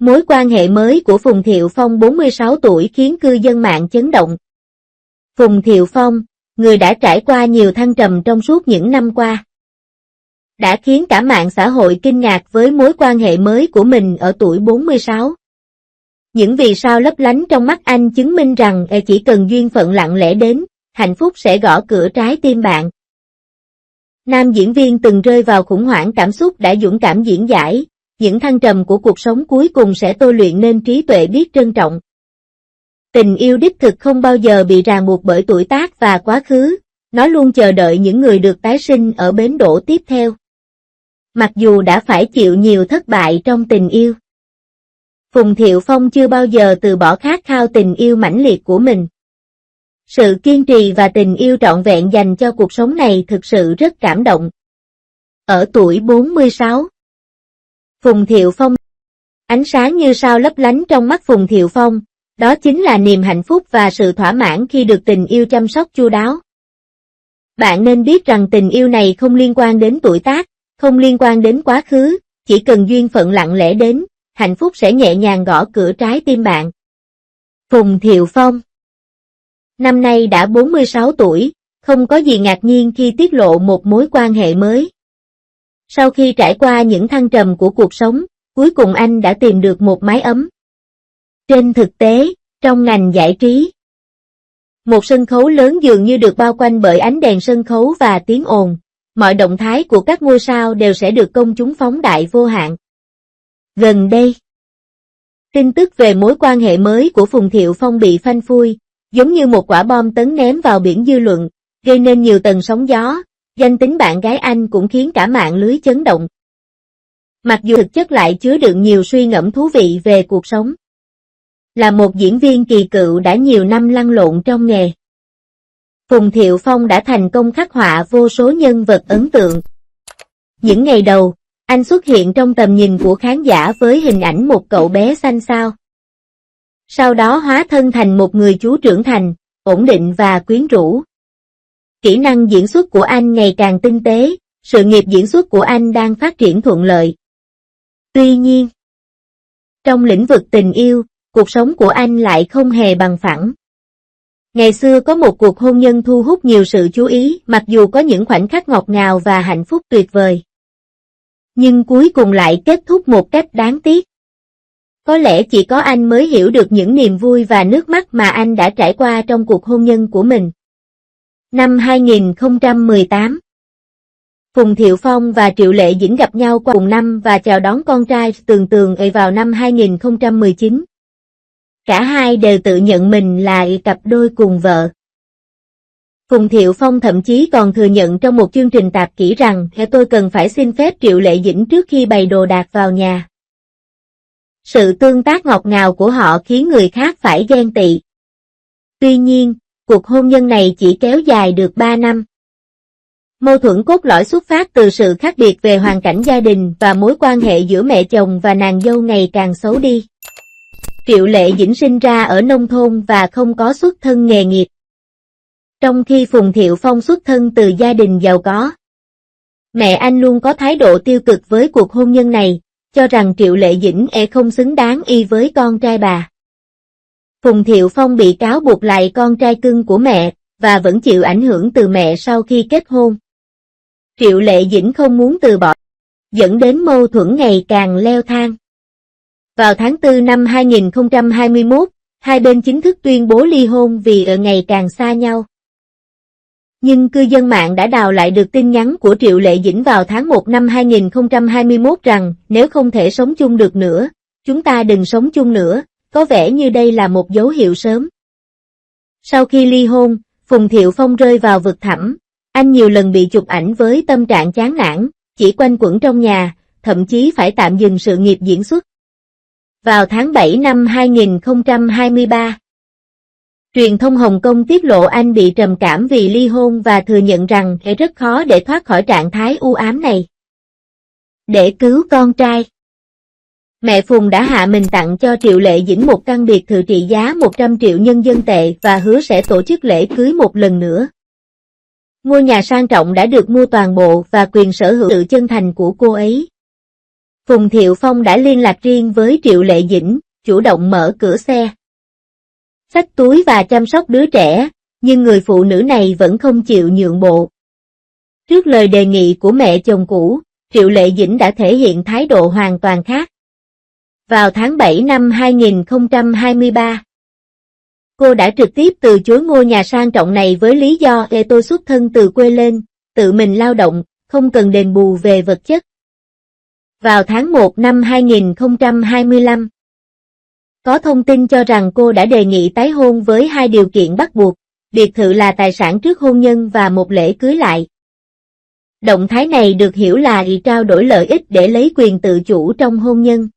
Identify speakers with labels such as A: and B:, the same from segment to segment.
A: Mối quan hệ mới của Phùng Thiệu Phong 46 tuổi khiến cư dân mạng chấn động. Phùng Thiệu Phong, người đã trải qua nhiều thăng trầm trong suốt những năm qua, đã khiến cả mạng xã hội kinh ngạc với mối quan hệ mới của mình ở tuổi 46. Những vì sao lấp lánh trong mắt anh chứng minh rằng chỉ cần duyên phận lặng lẽ đến, hạnh phúc sẽ gõ cửa trái tim bạn. Nam diễn viên từng rơi vào khủng hoảng cảm xúc đã dũng cảm diễn giải, những thăng trầm của cuộc sống cuối cùng sẽ tôi luyện nên trí tuệ biết trân trọng. Tình yêu đích thực không bao giờ bị ràng buộc bởi tuổi tác và quá khứ, nó luôn chờ đợi những người được tái sinh ở bến đỗ tiếp theo. Mặc dù đã phải chịu nhiều thất bại trong tình yêu, Phùng Thiệu Phong chưa bao giờ từ bỏ khát khao tình yêu mãnh liệt của mình. Sự kiên trì và tình yêu trọn vẹn dành cho cuộc sống này thực sự rất cảm động. Ở tuổi 46, Phùng Thiệu Phong, ánh sáng như sao lấp lánh trong mắt Phùng Thiệu Phong, đó chính là niềm hạnh phúc và sự thỏa mãn khi được tình yêu chăm sóc chu đáo. Bạn nên biết rằng tình yêu này không liên quan đến tuổi tác, không liên quan đến quá khứ, chỉ cần duyên phận lặng lẽ đến, hạnh phúc sẽ nhẹ nhàng gõ cửa trái tim bạn. Phùng Thiệu Phong năm nay đã 46 tuổi, không có gì ngạc nhiên khi tiết lộ một mối quan hệ mới. Sau khi trải qua những thăng trầm của cuộc sống, cuối cùng anh đã tìm được một mái ấm. Trên thực tế, trong ngành giải trí, một sân khấu lớn dường như được bao quanh bởi ánh đèn sân khấu và tiếng ồn, mọi động thái của các ngôi sao đều sẽ được công chúng phóng đại vô hạn. Gần đây, tin tức về mối quan hệ mới của Phùng Thiệu Phong bị phanh phui, giống như một quả bom tấn ném vào biển dư luận, gây nên nhiều tầng sóng gió, danh tính bạn gái anh cũng khiến cả mạng lưới chấn động. Mặc dù thực chất lại chứa đựng nhiều suy ngẫm thú vị về cuộc sống. Là một diễn viên kỳ cựu đã nhiều năm lăn lộn trong nghề, Phùng Thiệu Phong đã thành công khắc họa vô số nhân vật ấn tượng. Những ngày đầu, anh xuất hiện trong tầm nhìn của khán giả với hình ảnh một cậu bé xanh xao. Sau đó hóa thân thành một người chú trưởng thành, ổn định và quyến rũ. Kỹ năng diễn xuất của anh ngày càng tinh tế, sự nghiệp diễn xuất của anh đang phát triển thuận lợi. Tuy nhiên, trong lĩnh vực tình yêu, cuộc sống của anh lại không hề bằng phẳng. Ngày xưa có một cuộc hôn nhân thu hút nhiều sự chú ý, mặc dù có những khoảnh khắc ngọt ngào và hạnh phúc tuyệt vời. Nhưng cuối cùng lại kết thúc một cách đáng tiếc. Có lẽ chỉ có anh mới hiểu được những niềm vui và nước mắt mà anh đã trải qua trong cuộc hôn nhân của mình. Năm 2018, Phùng Thiệu Phong và Triệu Lệ Dĩnh gặp nhau qua cùng năm và chào đón con trai Tường Tường vào năm 2019. Cả hai đều tự nhận mình là cặp đôi cùng vợ. Phùng Thiệu Phong thậm chí còn thừa nhận trong một chương trình tạp kỹ rằng tôi cần phải xin phép Triệu Lệ Dĩnh trước khi bày đồ đạc vào nhà. Sự tương tác ngọt ngào của họ khiến người khác phải ghen tị. Tuy nhiên, cuộc hôn nhân này chỉ kéo dài được 3 năm. Mâu thuẫn cốt lõi xuất phát từ sự khác biệt về hoàn cảnh gia đình và mối quan hệ giữa mẹ chồng và nàng dâu ngày càng xấu đi. Triệu Lệ Dĩnh sinh ra ở nông thôn và không có xuất thân nghề nghiệp, trong khi Phùng Thiệu Phong xuất thân từ gia đình giàu có. Mẹ anh luôn có thái độ tiêu cực với cuộc hôn nhân này, cho rằng Triệu Lệ Dĩnh không xứng đáng y với con trai bà. Phùng Thiệu Phong bị cáo buộc lại con trai cưng của mẹ, và vẫn chịu ảnh hưởng từ mẹ sau khi kết hôn. Triệu Lệ Dĩnh không muốn từ bỏ, dẫn đến mâu thuẫn ngày càng leo thang. Vào tháng 4 năm 2021, hai bên chính thức tuyên bố ly hôn vì ở ngày càng xa nhau. Nhưng cư dân mạng đã đào lại được tin nhắn của Triệu Lệ Dĩnh vào tháng 1 năm 2021 rằng nếu không thể sống chung được nữa, chúng ta đừng sống chung nữa, có vẻ như đây là một dấu hiệu sớm. Sau khi ly hôn, Phùng Thiệu Phong rơi vào vực thẳm, anh nhiều lần bị chụp ảnh với tâm trạng chán nản, chỉ quanh quẩn trong nhà, thậm chí phải tạm dừng sự nghiệp diễn xuất. Vào tháng 7 năm 2023, truyền thông Hồng Kông tiết lộ anh bị trầm cảm vì ly hôn và thừa nhận rằng rất khó để thoát khỏi trạng thái u ám này. Để cứu con trai, mẹ Phùng đã hạ mình tặng cho Triệu Lệ Dĩnh một căn biệt thự trị giá 100 triệu nhân dân tệ và hứa sẽ tổ chức lễ cưới một lần nữa. Ngôi nhà sang trọng đã được mua toàn bộ và quyền sở hữu sự chân thành của cô ấy. Phùng Thiệu Phong đã liên lạc riêng với Triệu Lệ Dĩnh, chủ động mở cửa xe, xách túi và chăm sóc đứa trẻ, nhưng người phụ nữ này vẫn không chịu nhượng bộ. Trước lời đề nghị của mẹ chồng cũ, Triệu Lệ Dĩnh đã thể hiện thái độ hoàn toàn khác. Vào tháng 7 năm 2023, cô đã trực tiếp từ chối ngôi nhà sang trọng này với lý do tôi xuất thân từ quê lên, tự mình lao động, không cần đền bù về vật chất. Vào tháng 1 năm 2025, có thông tin cho rằng cô đã đề nghị tái hôn với hai điều kiện bắt buộc, biệt thự là tài sản trước hôn nhân và một lễ cưới lại. Động thái này được hiểu là trao đổi lợi ích để lấy quyền tự chủ trong hôn nhân.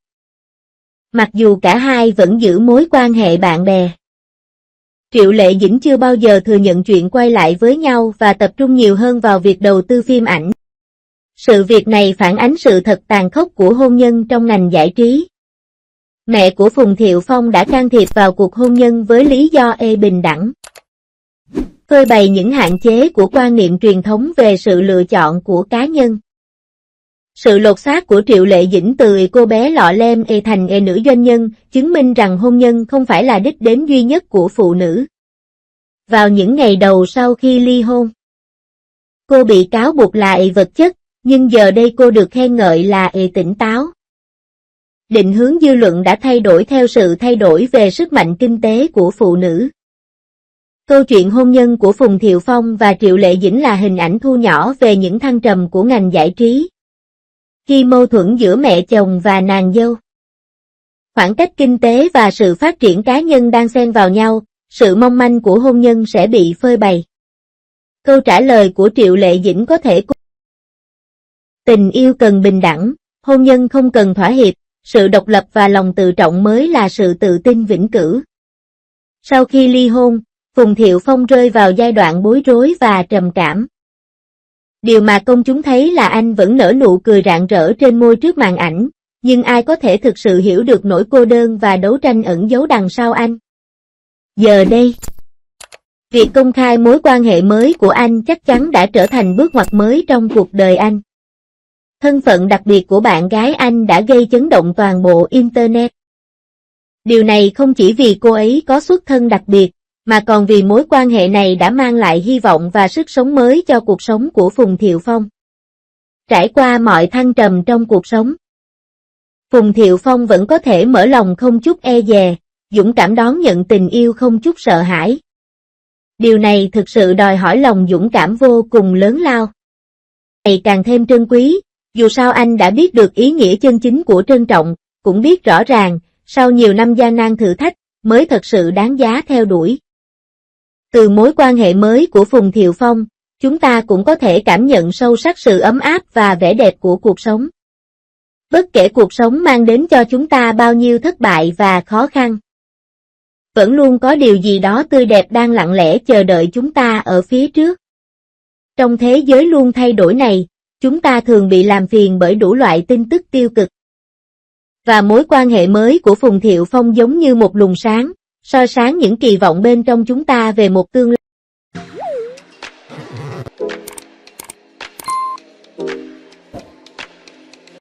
A: Mặc dù cả hai vẫn giữ mối quan hệ bạn bè. Triệu Lệ Dĩnh chưa bao giờ thừa nhận chuyện quay lại với nhau và tập trung nhiều hơn vào việc đầu tư phim ảnh. Sự việc này phản ánh sự thật tàn khốc của hôn nhân trong ngành giải trí. Mẹ của Phùng Thiệu Phong đã can thiệp vào cuộc hôn nhân với lý do bình đẳng. Phơi bày những hạn chế của quan niệm truyền thống về sự lựa chọn của cá nhân. Sự lột xác của Triệu Lệ Dĩnh từ cô bé lọ lem thành nữ doanh nhân, chứng minh rằng hôn nhân không phải là đích đến duy nhất của phụ nữ. Vào những ngày đầu sau khi ly hôn, cô bị cáo buộc là vật chất, nhưng giờ đây cô được khen ngợi là tỉnh táo. Định hướng dư luận đã thay đổi theo sự thay đổi về sức mạnh kinh tế của phụ nữ. Câu chuyện hôn nhân của Phùng Thiệu Phong và Triệu Lệ Dĩnh là hình ảnh thu nhỏ về những thăng trầm của ngành giải trí. Khi mâu thuẫn giữa mẹ chồng và nàng dâu, khoảng cách kinh tế và sự phát triển cá nhân đang xen vào nhau, sự mong manh của hôn nhân sẽ bị phơi bày. Câu trả lời của Triệu Lệ Dĩnh có thể: tình yêu cần bình đẳng, hôn nhân không cần thỏa hiệp, sự độc lập và lòng tự trọng mới là sự tự tin vĩnh cửu. Sau khi ly hôn, Phùng Thiệu Phong rơi vào giai đoạn bối rối và trầm cảm. Điều mà công chúng thấy là anh vẫn nở nụ cười rạng rỡ trên môi trước màn ảnh, nhưng ai có thể thực sự hiểu được nỗi cô đơn và đấu tranh ẩn giấu đằng sau anh. Giờ đây, việc công khai mối quan hệ mới của anh chắc chắn đã trở thành bước ngoặt mới trong cuộc đời anh. Thân phận đặc biệt của bạn gái anh đã gây chấn động toàn bộ Internet. Điều này không chỉ vì cô ấy có xuất thân đặc biệt, mà còn vì mối quan hệ này đã mang lại hy vọng và sức sống mới cho cuộc sống của Phùng Thiệu Phong. Trải qua mọi thăng trầm trong cuộc sống, Phùng Thiệu Phong vẫn có thể mở lòng không chút e dè, dũng cảm đón nhận tình yêu không chút sợ hãi. Điều này thực sự đòi hỏi lòng dũng cảm vô cùng lớn lao. Ngày càng thêm trân quý, dù sao anh đã biết được ý nghĩa chân chính của trân trọng, cũng biết rõ ràng, sau nhiều năm gian nan thử thách, mới thật sự đáng giá theo đuổi. Từ mối quan hệ mới của Phùng Thiệu Phong, chúng ta cũng có thể cảm nhận sâu sắc sự ấm áp và vẻ đẹp của cuộc sống. Bất kể cuộc sống mang đến cho chúng ta bao nhiêu thất bại và khó khăn, vẫn luôn có điều gì đó tươi đẹp đang lặng lẽ chờ đợi chúng ta ở phía trước. Trong thế giới luôn thay đổi này, chúng ta thường bị làm phiền bởi đủ loại tin tức tiêu cực. Và mối quan hệ mới của Phùng Thiệu Phong giống như một luồng sáng, soi sáng những kỳ vọng bên trong chúng ta về một tương lai